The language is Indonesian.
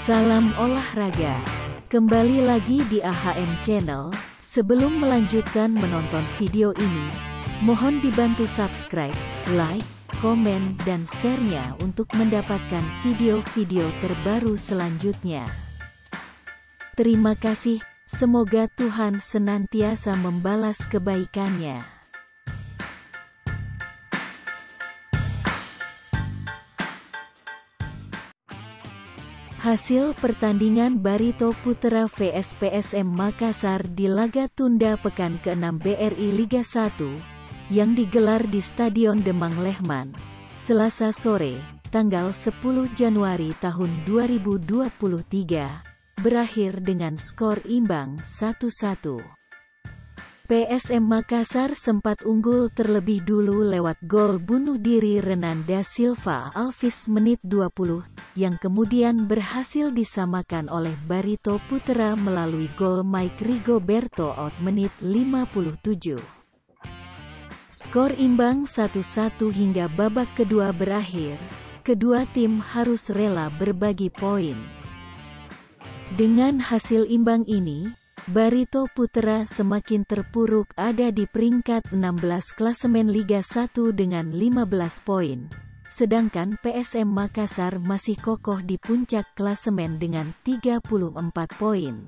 Salam olahraga. Kembali lagi di AHM Channel. Sebelum melanjutkan menonton video ini, mohon dibantu subscribe, like, komen, dan share-nya untuk mendapatkan video-video terbaru selanjutnya. Terima kasih, semoga Tuhan senantiasa membalas kebaikannya. Hasil pertandingan Barito Putra vs PSM Makassar di laga tunda pekan ke-6 BRI Liga 1, yang digelar di Stadion Demang Lehman, Selasa sore, tanggal 10 Januari tahun 2023, berakhir dengan skor imbang 1-1. PSM Makassar sempat unggul terlebih dulu lewat gol bunuh diri Renan da Silva Alves menit 20, yang kemudian berhasil disamakan oleh Barito Putra melalui gol Mike Rigoberto Out menit 57. Skor imbang 1-1 hingga babak kedua berakhir, kedua tim harus rela berbagi poin. Dengan hasil imbang ini, Barito Putra semakin terpuruk ada di peringkat 16 klasemen Liga 1 dengan 15 poin, sedangkan PSM Makassar masih kokoh di puncak klasemen dengan 34 poin.